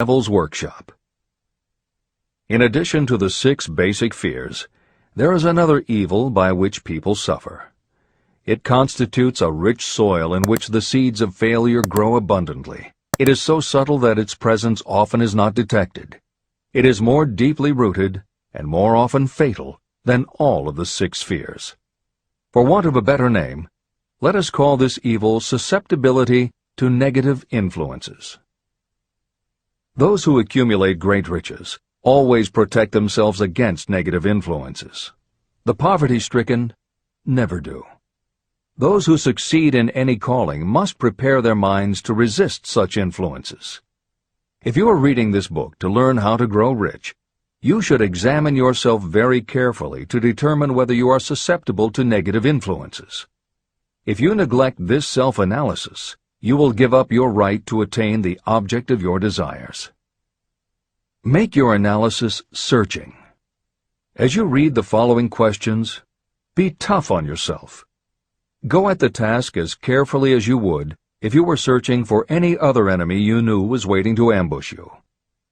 Devil's Workshop. In addition to the 6 basic fears, there is another evil by which people suffer. It constitutes a rich soil in which the seeds of failure grow abundantly. It is so subtle that its presence often is not detected. It is more deeply rooted and more often fatal than all of the 6 fears. For want of a better name, let us call this evil susceptibility to negative influences. Those who accumulate great riches always protect themselves against negative influences. The poverty-stricken never do. Those who succeed in any calling must prepare their minds to resist such influences. If you are reading this book to learn how to grow rich, you should examine yourself very carefully to determine whether you are susceptible to negative influences. If you neglect this self-analysis, you will give up your right to attain the object of your desires. Make your analysis searching. As you read the following questions, be tough on yourself. Go at the task as carefully as you would if you were searching for any other enemy you knew was waiting to ambush you.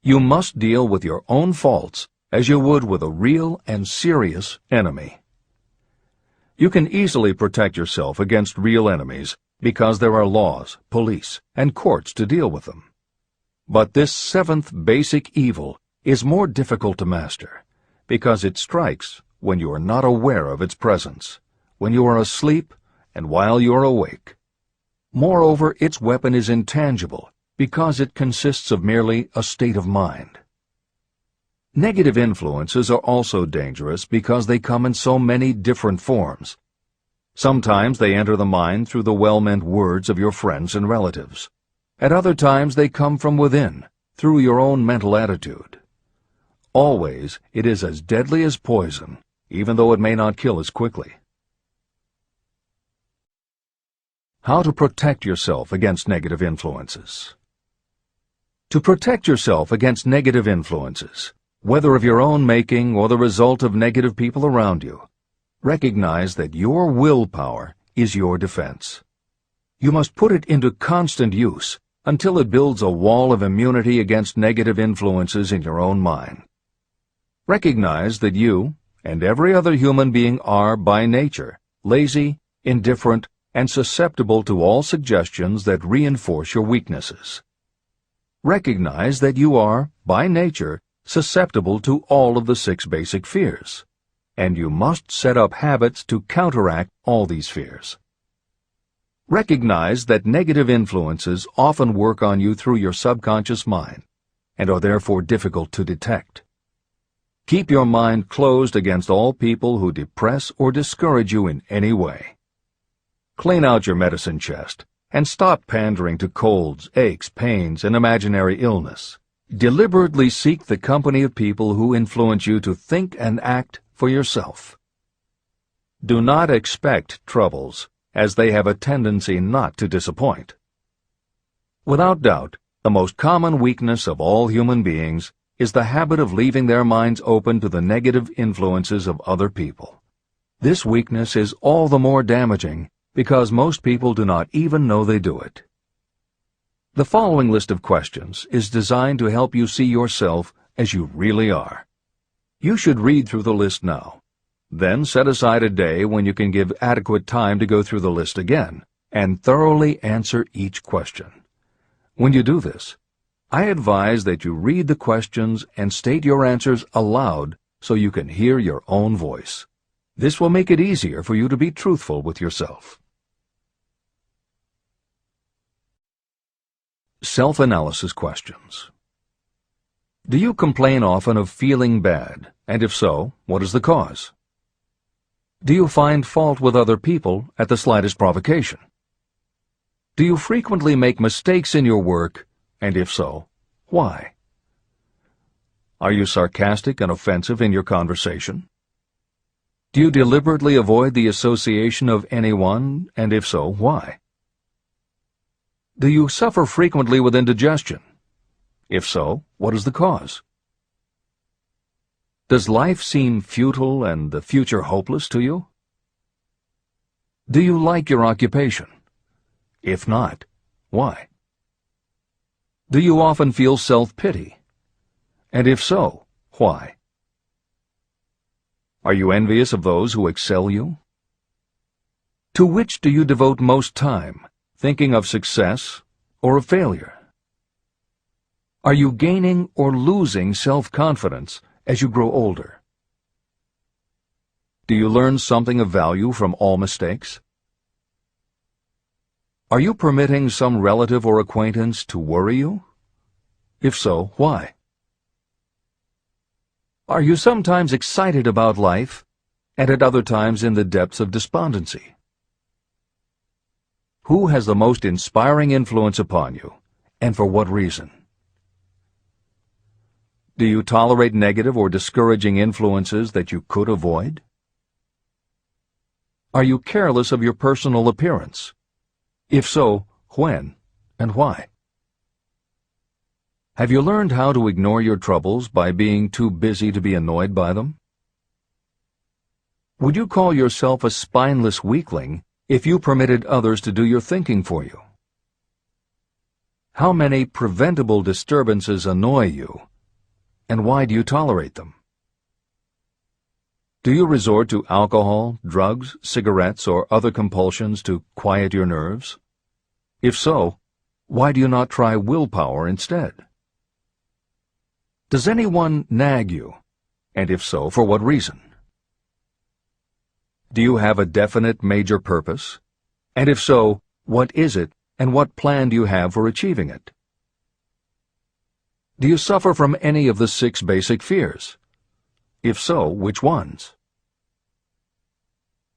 You must deal with your own faults as you would with a real and serious enemy. You can easily protect yourself against real enemies because there are laws, police, and courts to deal with them. But this 7th basic evil is more difficult to master because it strikes when you are not aware of its presence, when you are asleep and while you are awake. Moreover, its weapon is intangible because it consists of merely a state of mind. Negative influences are also dangerous because they come in so many different forms. Sometimes they enter the mind through the well-meant words of your friends and relatives. At other times they come from within, through your own mental attitude. Always it is as deadly as poison, even though it may not kill as quickly. How to protect yourself against negative influences. To protect yourself against negative influences, whether of your own making or the result of negative people around you, recognize that your willpower is your defense. You must put it into constant use until it builds a wall of immunity against negative influences in your own mind. Recognize that you and every other human being are, by nature, lazy, indifferent, and susceptible to all suggestions that reinforce your weaknesses. Recognize that you are, by nature, susceptible to all of the 6 basic fears, and you must set up habits to counteract all these fears. Recognize that negative influences often work on you through your subconscious mind, and are therefore difficult to detect. Keep your mind closed against all people who depress or discourage you in any way. Clean out your medicine chest, and stop pandering to colds, aches, pains, and imaginary illness. Deliberately seek the company of people who influence you to think and act for yourself. Do not expect troubles, as they have a tendency not to disappoint. Without doubt, the most common weakness of all human beings is the habit of leaving their minds open to the negative influences of other people. This weakness is all the more damaging because most people do not even know they do it. The following list of questions is designed to help you see yourself as you really are. You should read through the list now. Then set aside a day when you can give adequate time to go through the list again and thoroughly answer each question. When you do this, I advise that you read the questions and state your answers aloud so you can hear your own voice. This will make it easier for you to be truthful with yourself. Self-analysis questions. Do you complain often of feeling bad, and if so, what is the cause? Do you find fault with other people at the slightest provocation? Do you frequently make mistakes in your work, and if so, why? Are you sarcastic and offensive in your conversation? Do you deliberately avoid the association of anyone, and if so, why? Do you suffer frequently with indigestion? If so, what is the cause? Does life seem futile and the future hopeless to you? Do you like your occupation? If not, why? Do you often feel self-pity? And if so, why? Are you envious of those who excel you? To which do you devote most time, thinking of success or of failure? Are you gaining or losing self-confidence as you grow older? Do you learn something of value from all mistakes? Are you permitting some relative or acquaintance to worry you? If so, why? Are you sometimes excited about life, and at other times in the depths of despondency? Who has the most inspiring influence upon you, and for what reason? Do you tolerate negative or discouraging influences that you could avoid? Are you careless of your personal appearance? If so, when and why? Have you learned how to ignore your troubles by being too busy to be annoyed by them? Would you call yourself a spineless weakling if you permitted others to do your thinking for you? How many preventable disturbances annoy you, and why do you tolerate them? Do you resort to alcohol, drugs, cigarettes, or other compulsions to quiet your nerves? If so, why do you not try willpower instead? Does anyone nag you, and if so, for what reason? Do you have a definite major purpose? And if so, what is it, and what plan do you have for achieving it? Do you suffer from any of the 6 basic fears? If so, which ones?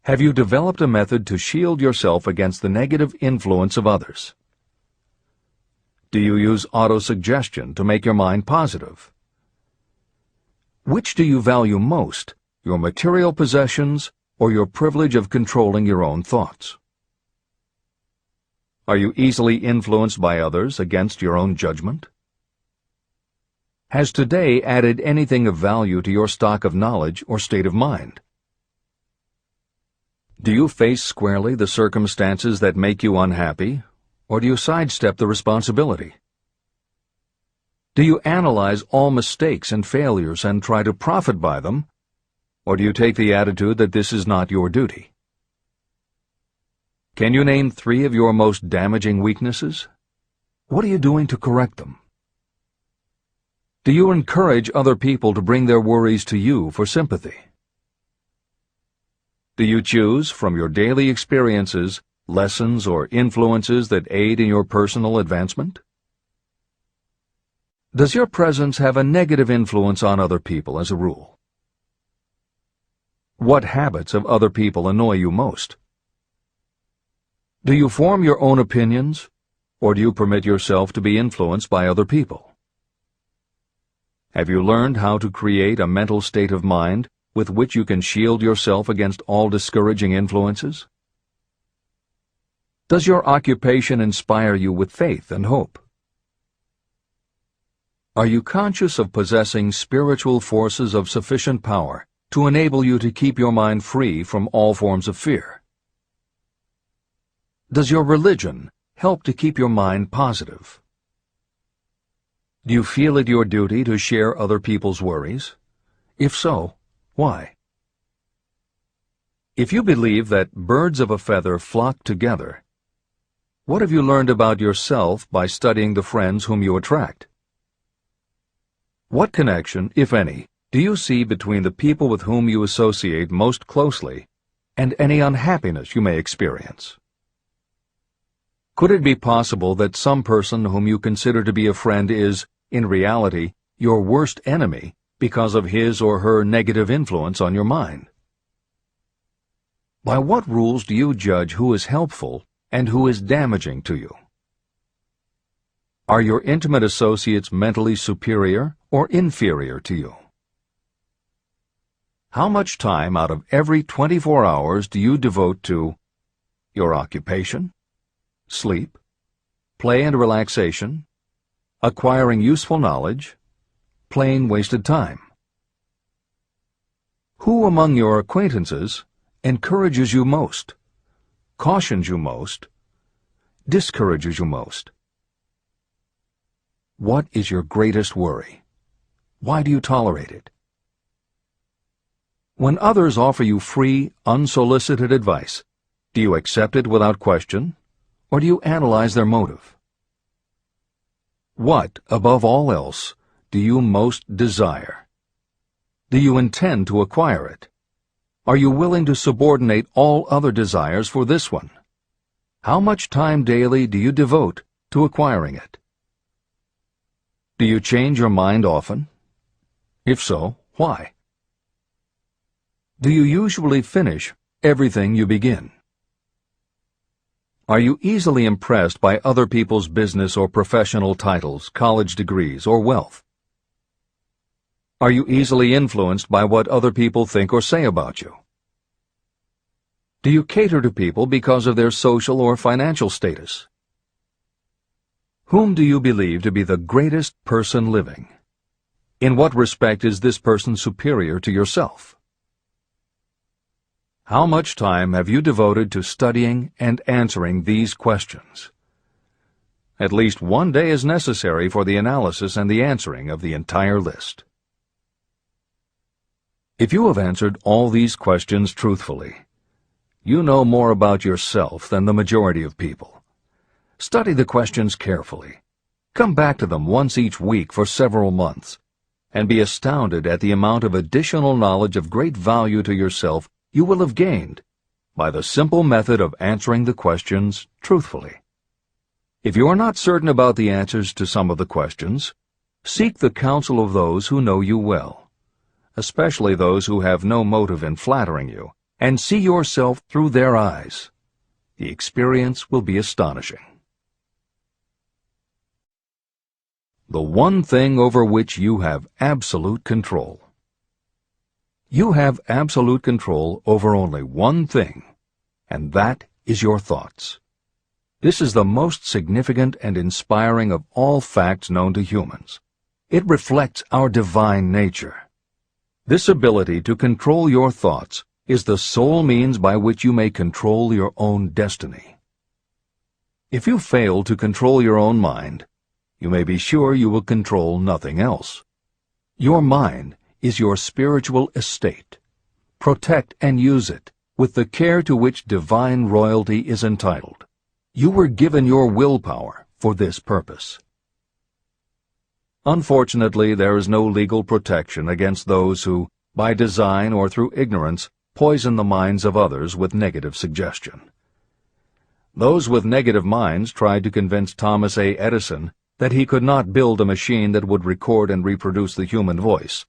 Have you developed a method to shield yourself against the negative influence of others? Do you use autosuggestion to make your mind positive? Which do you value most, your material possessions or your privilege of controlling your own thoughts? Are you easily influenced by others against your own judgment? Has today added anything of value to your stock of knowledge or state of mind? Do you face squarely the circumstances that make you unhappy, or do you sidestep the responsibility? Do you analyze all mistakes and failures and try to profit by them, or do you take the attitude that this is not your duty? Can you name 3 of your most damaging weaknesses? What are you doing to correct them? Do you encourage other people to bring their worries to you for sympathy? Do you choose, from your daily experiences, lessons or influences that aid in your personal advancement? Does your presence have a negative influence on other people as a rule? What habits of other people annoy you most? Do you form your own opinions, or do you permit yourself to be influenced by other people? Have you learned how to create a mental state of mind with which you can shield yourself against all discouraging influences? Does your occupation inspire you with faith and hope? Are you conscious of possessing spiritual forces of sufficient power to enable you to keep your mind free from all forms of fear? Does your religion help to keep your mind positive? Do you feel it your duty to share other people's worries? If so, why? If you believe that birds of a feather flock together, what have you learned about yourself by studying the friends whom you attract? What connection, if any, do you see between the people with whom you associate most closely and any unhappiness you may experience? Could it be possible that some person whom you consider to be a friend is, in reality, your worst enemy because of his or her negative influence on your mind? By what rules do you judge who is helpful and who is damaging to you? Are your intimate associates mentally superior or inferior to you? How much time out of every 24 hours do you devote to your occupation, sleep, play and relaxation, acquiring useful knowledge, plain wasted time? Who among your acquaintances encourages you most, cautions you most, discourages you most? What is your greatest worry? Why do you tolerate it? When others offer you free, unsolicited advice, do you accept it without question, or do you analyze their motive? What, above all else, do you most desire? Do you intend to acquire it? Are you willing to subordinate all other desires for this one? How much time daily do you devote to acquiring it? Do you change your mind often? If so, why? Do you usually finish everything you begin? Are you easily impressed by other people's business or professional titles, college degrees, or wealth? Are you easily influenced by what other people think or say about you? Do you cater to people because of their social or financial status? Whom do you believe to be the greatest person living? In what respect is this person superior to yourself? How much time have you devoted to studying and answering these questions? At least one day is necessary for the analysis and the answering of the entire list. If you have answered all these questions truthfully, you know more about yourself than the majority of people. Study the questions carefully. Come back to them once each week for several months, and be astounded at the amount of additional knowledge of great value to yourself you will have gained by the simple method of answering the questions truthfully. If you are not certain about the answers to some of the questions, seek the counsel of those who know you well, especially those who have no motive in flattering you, and see yourself through their eyes. The experience will be astonishing. The one thing over which you have absolute control. You have absolute control over only one thing, and that is your thoughts. This is the most significant and inspiring of all facts known to humans. It reflects our divine nature. This ability to control your thoughts is the sole means by which you may control your own destiny. If you fail to control your own mind, you may be sure you will control nothing else. Your mind is your spiritual estate. Protect and use it with the care to which divine royalty is entitled. You were given your willpower for this purpose. Unfortunately, there is no legal protection against those who, by design or through ignorance, poison the minds of others with negative suggestion. Those with negative minds tried to convince Thomas A. Edison that he could not build a machine that would record and reproduce the human voice,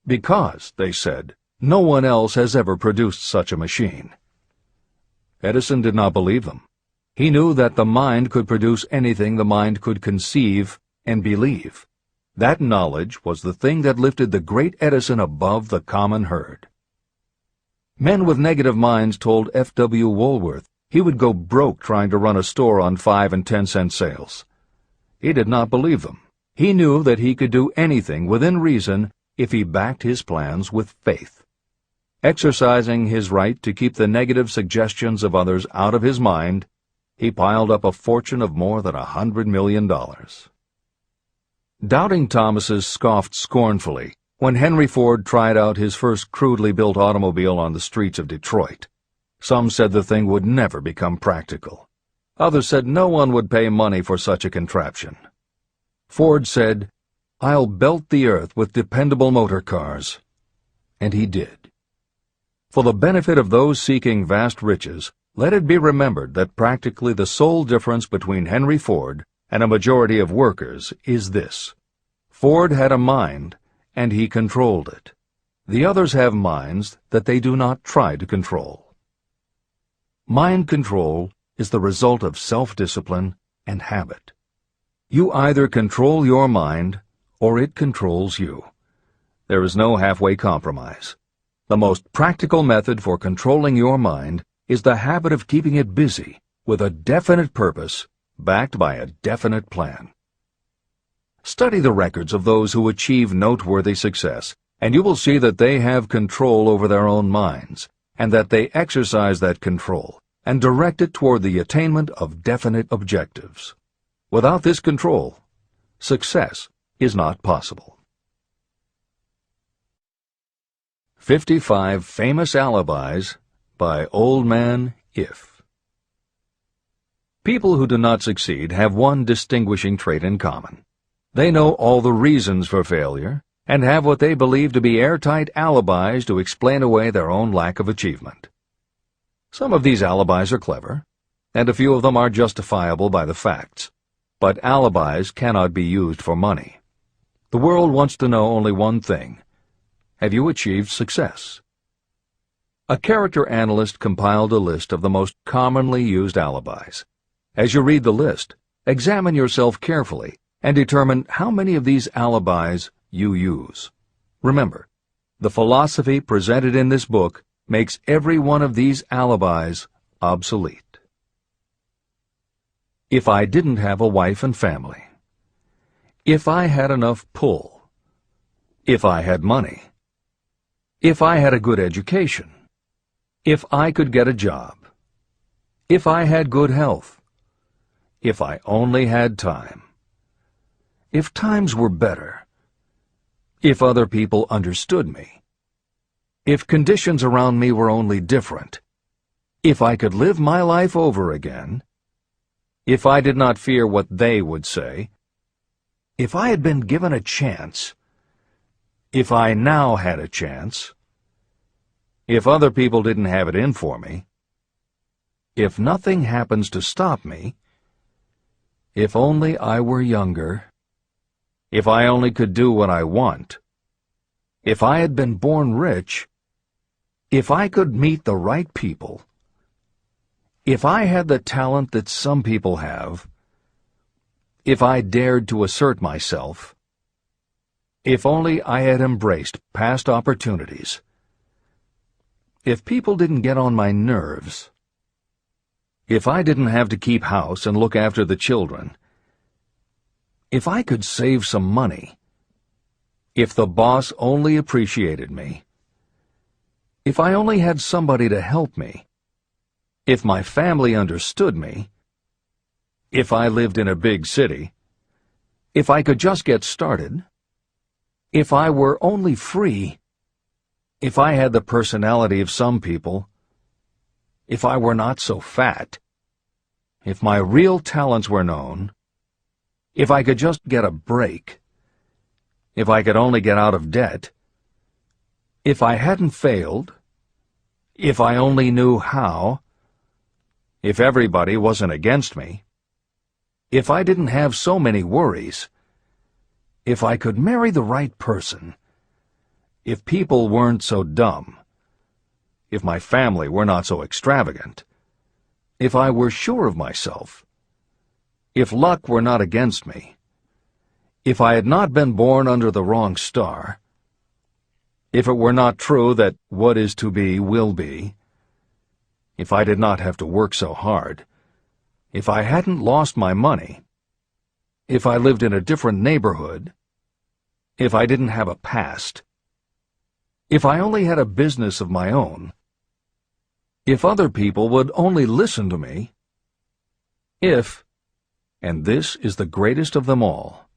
because, they said, no one else has ever produced such a machine. Edison did not believe them. He knew that the mind could produce anything the mind could conceive and believe. That knowledge was the thing that lifted the great Edison above the common herd. Men with negative minds told F.W. Woolworth he would go broke trying to run a store on 5 and 10-cent sales. He did not believe them. He knew that he could do anything within reason if he backed his plans with faith. Exercising his right to keep the negative suggestions of others out of his mind, he piled up a fortune of more than $100 million. Doubting Thomas's scoffed scornfully when Henry Ford tried out his first crudely built automobile on the streets of Detroit. Some said the thing would never become practical. Others said no one would pay money for such a contraption. Ford said, "I'll belt the earth with dependable motor cars." And he did. For the benefit of those seeking vast riches, let it be remembered that practically the sole difference between Henry Ford and a majority of workers is this: Ford had a mind, and he controlled it. The others have minds that they do not try to control. Mind control is the result of self-discipline and habit. You either control your mind, or it controls you. There is no halfway compromise. The most practical method for controlling your mind is the habit of keeping it busy with a definite purpose, backed by a definite plan. Study the records of those who achieve noteworthy success, and you will see that they have control over their own minds, and that they exercise that control and direct it toward the attainment of definite objectives. Without this control, success is not possible. 55 Famous Alibis by Old Man If. People who do not succeed have one distinguishing trait in common. They know all the reasons for failure and have what they believe to be airtight alibis to explain away their own lack of achievement. Some of these alibis are clever, and a few of them are justifiable by the facts. But alibis cannot be used for money. The world wants to know only one thing: have you achieved success? A character analyst compiled a list of the most commonly used alibis. As you read the list, examine yourself carefully and determine how many of these alibis you use. Remember, the philosophy presented in this book makes every one of these alibis obsolete. If I didn't have a wife and family. If I had enough pull. If I had money. If I had a good education. If I could get a job. If I had good health. If I only had time. If times were better. If other people understood me. If conditions around me were only different. If I could live my life over again. If I did not fear what they would say. If I had been given a chance. If I now had a chance. If other people didn't have it in for me. If nothing happens to stop me. If only I were younger. If I only could do what I want. If I had been born rich. If I could meet the right people. If I had the talent that some people have. If I dared to assert myself. If only I had embraced past opportunities. If people didn't get on my nerves. If I didn't have to keep house and look after the children. If I could save some money. If the boss only appreciated me. If I only had somebody to help me. If my family understood me. If I lived in a big city. If I could just get started. If I were only free. If I had the personality of some people. If I were not so fat. If my real talents were known. If I could just get a break. If I could only get out of debt. If I hadn't failed. If I only knew how. If everybody wasn't against me. If I didn't have so many worries. If I could marry the right person. If people weren't so dumb. If my family were not so extravagant. If I were sure of myself. If luck were not against me. If I had not been born under the wrong star. If it were not true that what is to be will be. If I did not have to work so hard. If I hadn't lost my money. If I lived in a different neighborhood. If I didn't have a past. If I only had a business of my own. If other people would only listen to me. If, and this is the greatest of them all,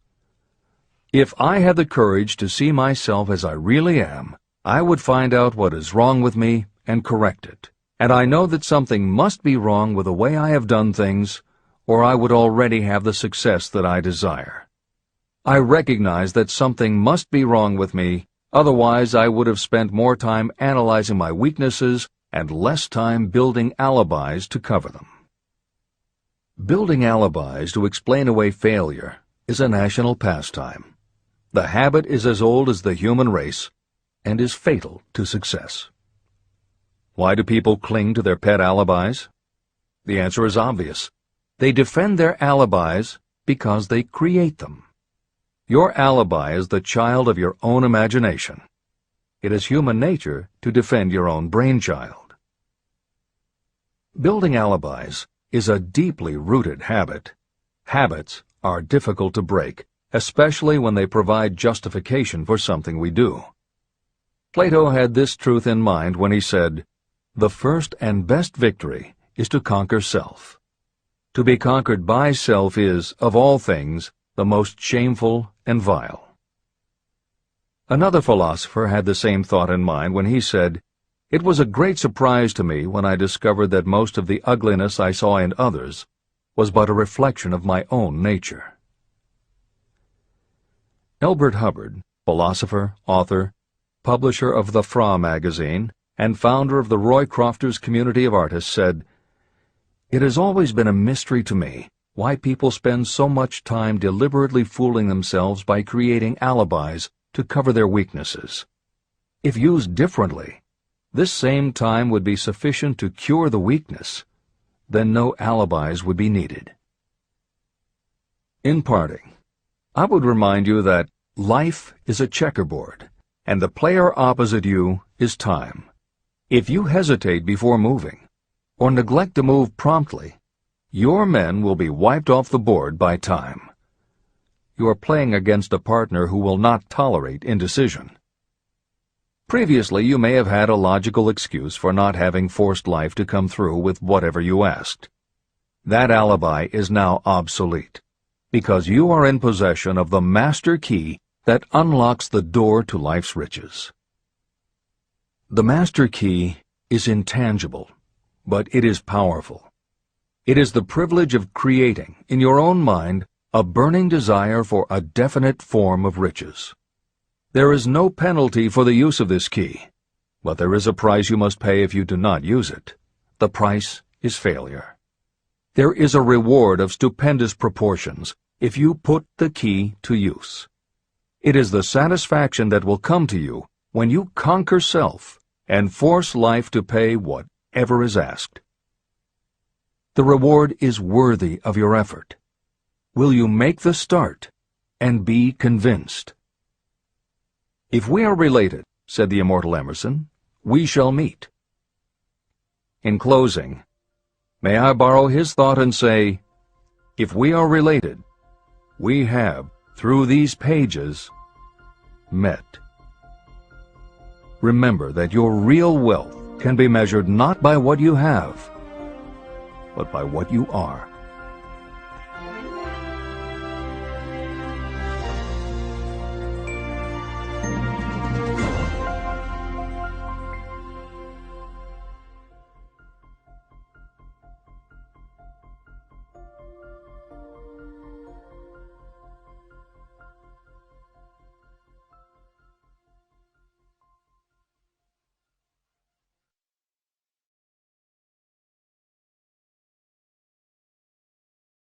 if I had the courage to see myself as I really am, I would find out what is wrong with me and correct it. And I know that something must be wrong with the way I have done things, or I would already have the success that I desire. I recognize that something must be wrong with me, otherwise I would have spent more time analyzing my weaknesses and less time building alibis to cover them. Building alibis to explain away failure is a national pastime. The habit is as old as the human race and is fatal to success. Why do people cling to their pet alibis? The answer is obvious. They defend their alibis because they create them. Your alibi is the child of your own imagination. It is human nature to defend your own brainchild. Building alibis is a deeply rooted habit. Habits are difficult to break, especially when they provide justification for something we do. Plato had this truth in mind when he said, "The first and best victory is to conquer self. To be conquered by self is, of all things, the most shameful and vile. Another philosopher had the same thought in mind when he said, "It was a great surprise to me when I discovered that most of the ugliness I saw in others was but a reflection of my own nature." Elbert Hubbard, philosopher, author, publisher of the Fra magazine, and founder of the Roycrofters community of artists, said, "It has always been a mystery to me why people spend so much time deliberately fooling themselves by creating alibis to cover their weaknesses. If used differently, this same time would be sufficient to cure the weakness. Then no alibis would be needed." In parting, I would remind you that life is a checkerboard, and the player opposite you is time. If you hesitate before moving, or neglect to move promptly, your men will be wiped off the board by time. You are playing against a partner who will not tolerate indecision. Previously, you may have had a logical excuse for not having forced life to come through with whatever you asked. That alibi is now obsolete, because you are in possession of the master key that unlocks the door to life's riches. The master key is intangible, but it is powerful. It is the privilege of creating, in your own mind, a burning desire for a definite form of riches. There is no penalty for the use of this key, but there is a price you must pay if you do not use it. The price is failure. There is a reward of stupendous proportions if you put the key to use. It is the satisfaction that will come to you when you conquer self and force life to pay whatever is asked. The reward is worthy of your effort. Will you make the start and be convinced? "If we are related," said the immortal Emerson, "we shall meet." In closing, may I borrow his thought and say, if we are related, we have, through these pages, met. Remember that your real wealth can be measured not by what you have, but by what you are.